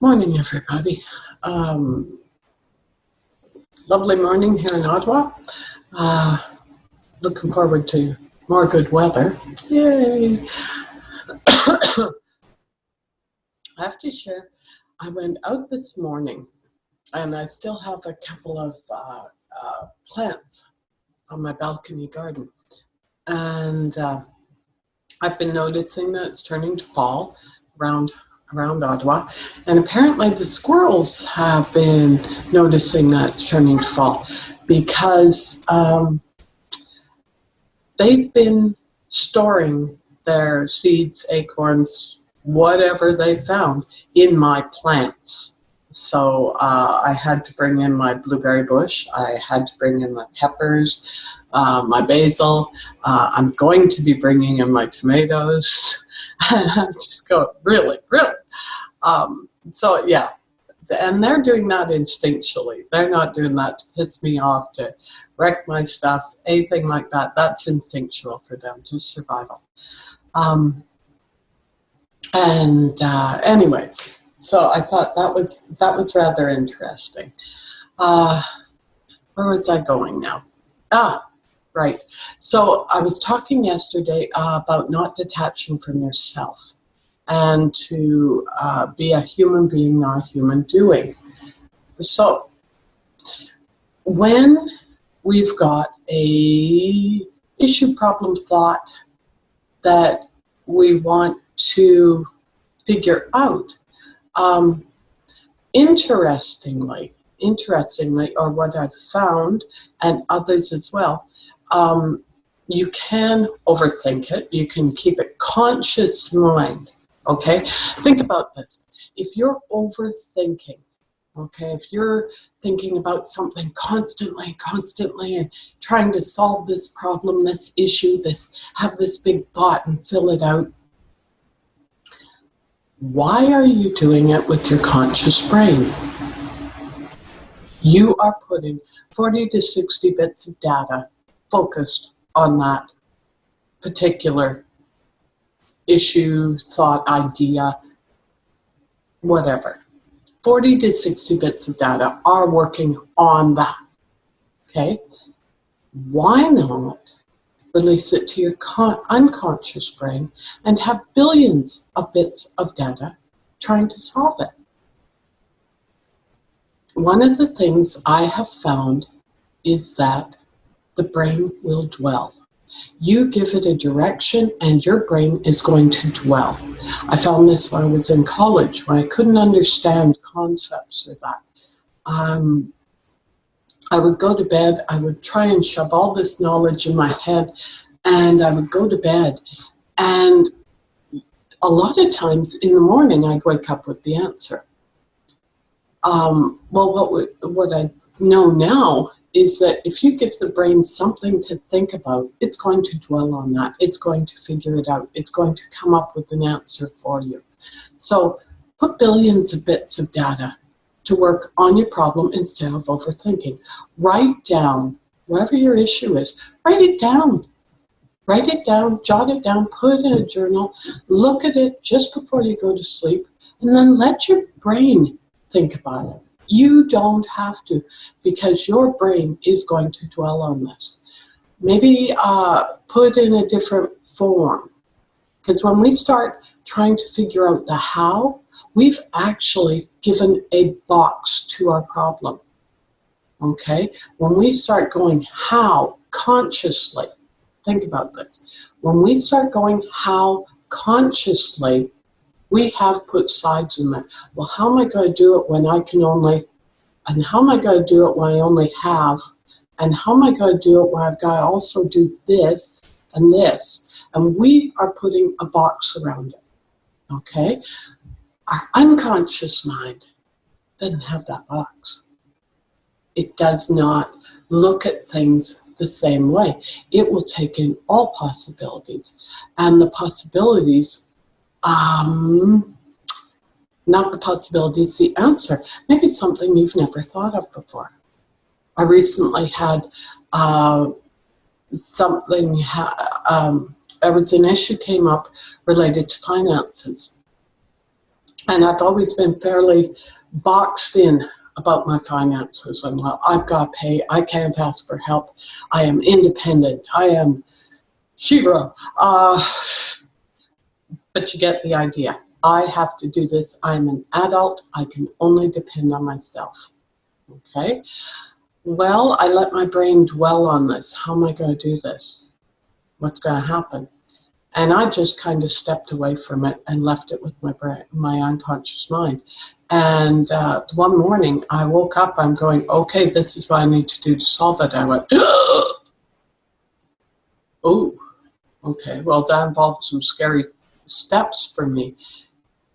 Morning, everybody. Um, Lovely morning here in Ottawa. Uh, Looking forward to more good weather. Yay! I have to share, I went out this morning and I still have a couple of plants on my balcony garden. And I've been noticing that it's turning to fall around Ottawa, and apparently the squirrels have been noticing that it's turning to fall because they've been storing their seeds, acorns, whatever they found in my plants. So I had to bring in my blueberry bush, I had to bring in my peppers, my basil, I'm going to be bringing in my tomatoes. I'm just going, really? So yeah, and they're doing that instinctually. They're not doing that to piss me off, to wreck my stuff, anything like that. That's instinctual for them, just survival. Anyways, so I thought that was rather interesting. Where was I going now? Right. So I was talking yesterday about not detaching from yourself and to be a human being, not a human doing. So when we've got a issue, problem, thought that we want to figure out, interestingly, or what I've found, and others as well, you can overthink it. You can keep it conscious mind. Okay, think about this. If you're overthinking, okay, if you're thinking about something constantly and trying to solve this problem, this issue, have this big thought and fill it out, why are you doing it with your conscious brain? You are putting 40 to 60 bits of data focused on that particular issue, thought, idea, whatever. 40 to 60 bits of data are working on that, okay? Why not release it to your unconscious brain and have billions of bits of data trying to solve it? One of the things I have found is that the brain will dwell. You give it a direction and your brain is going to dwell. I found this when I was in college, when I couldn't understand concepts or that. I would go to bed, I would try and shove all this knowledge in my head, and I would go to bed. And a lot of times in the morning, I'd wake up with the answer. Well, what I know now is that if you give the brain something to think about, it's going to dwell on that. It's going to figure it out. It's going to come up with an answer for you. So put billions of bits of data to work on your problem instead of overthinking. Write down, whatever your issue is, write it down. Write it down, jot it down, put it in a journal, look at it just before you go to sleep, and then let your brain think about it. You don't have to, because your brain is going to dwell on this. Maybe put in a different form, because when we start trying to figure out the how, we've actually given a box to our problem. Okay? When we start going how consciously, think about this. When we start going how consciously, we have put sides in there. Well, how am I going to do it when I can only, and how am I going to do it when I only have, and how am I going to do it when I've got to also do this and this? And we are putting a box around it, okay? Our unconscious mind doesn't have that box. It does not look at things the same way. It will take in all possibilities, and the possibilities, not the possibilities, the answer. Maybe something you've never thought of before. I recently had there was an issue came up related to finances. And I've always been fairly boxed in about my finances. And well, I've got to pay. I can't ask for help. I am independent. I am Shiro. But you get the idea. I have to do this. I'm an adult. I can only depend on myself. Okay? Well, I let my brain dwell on this. How am I going to do this? What's going to happen? And I just kind of stepped away from it and left it with my brain, my unconscious mind. And one morning I woke up, I'm going, okay, this is what I need to do to solve it. I went, oh, okay, well, that involved some scary steps for me.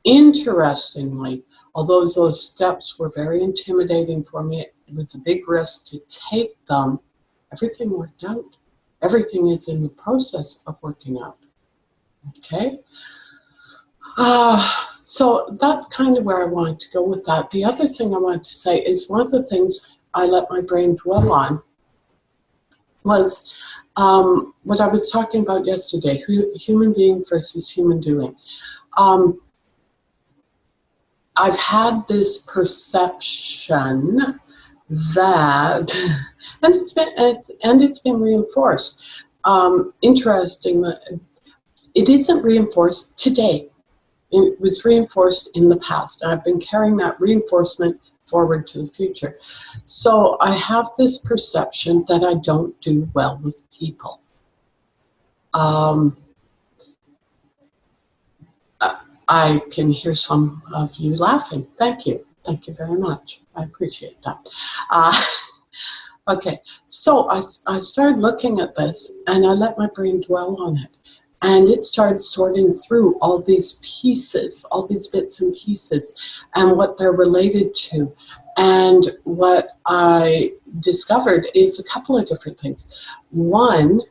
Interestingly, although those steps were very intimidating for me, it was a big risk to take them, everything worked out. Everything is in the process of working out. Okay? So that's kind of where I wanted to go with that. The other thing I wanted to say is one of the things I let my brain dwell on was what I was talking about yesterday, human being versus human doing. I've had this perception that, and it's been reinforced. Interesting, it isn't reinforced today. It was reinforced in the past. I've been carrying that reinforcement forward to the future. So I have this perception that I don't do well with people. I can hear some of you laughing. Thank you. Thank you very much. I appreciate that. Okay, so I started looking at this and I let my brain dwell on it. And it started sorting through all these pieces, all these bits and pieces, and what they're related to. And what I discovered is a couple of different things. One,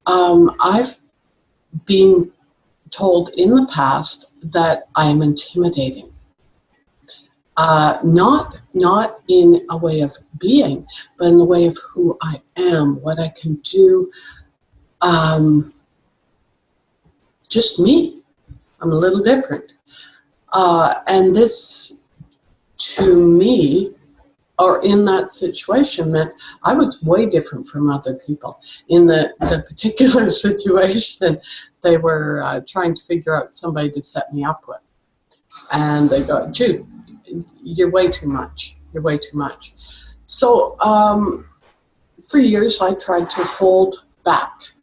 I've been told in the past that I am intimidating. Not in a way of being, but in the way of who I am, what I can do. Just me. I'm a little different. And this, to me, or in that situation, meant I was way different from other people. In the particular situation, they were trying to figure out somebody to set me up with. And they go, Jude, you're way too much. You're way too much. So for years, I tried to hold back.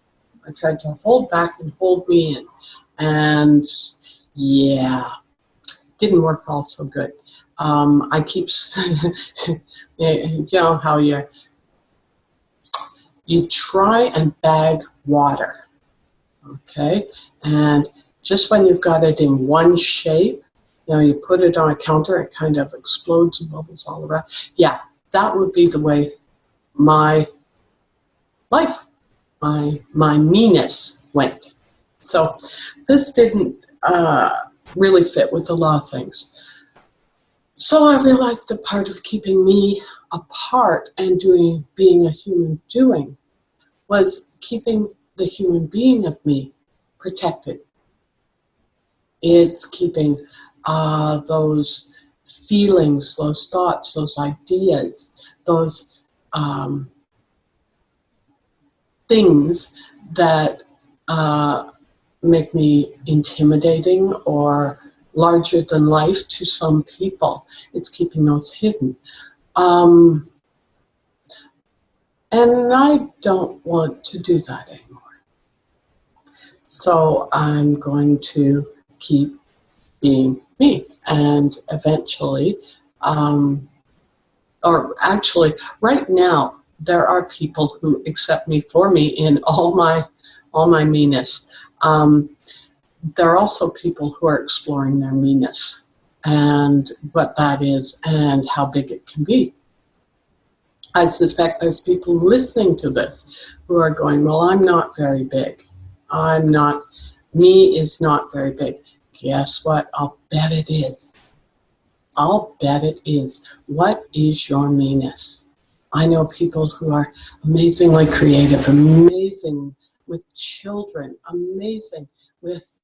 I tried to hold back and hold me in. And yeah, didn't work all so good. I keep, you know how you try and bag water, okay? And just when you've got it in one shape, you know, you put it on a counter, it kind of explodes and bubbles all around. Yeah, that would be the way my life, my meanness went. So this didn't really fit with a lot of things. So I realized that part of keeping me apart and being a human doing was keeping the human being of me protected. It's keeping those feelings, those thoughts, those ideas, those things that make me intimidating or larger than life to some people. It's keeping those hidden. And I don't want to do that anymore. So I'm going to keep being me. And eventually, or actually right now, there are people who accept me for me in all my meanness. There are also people who are exploring their meanness and what that is and how big it can be. I suspect there's people listening to this who are going, well, I'm not very big. Me is not very big. Guess what? I'll bet it is. I'll bet it is. What is your meanness? I know people who are amazingly creative, amazing with children, amazing with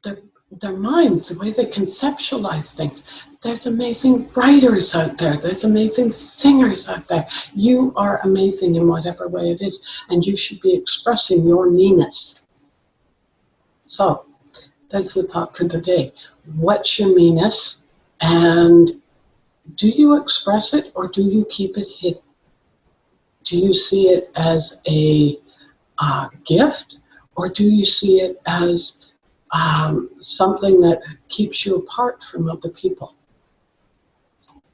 they're their minds, the way they conceptualize things. There's amazing writers out there. There's amazing singers out there. You are amazing in whatever way it is, and you should be expressing your meanness. So that's the thought for the day. What's your meanness, and do you express it or do you keep it hidden? Do you see it as a gift, or do you see it as something that keeps you apart from other people?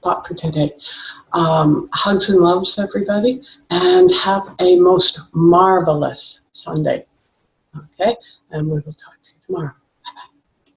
Thought for today. Hugs and loves, everybody, and have a most marvelous Sunday. Okay, and we will talk to you tomorrow.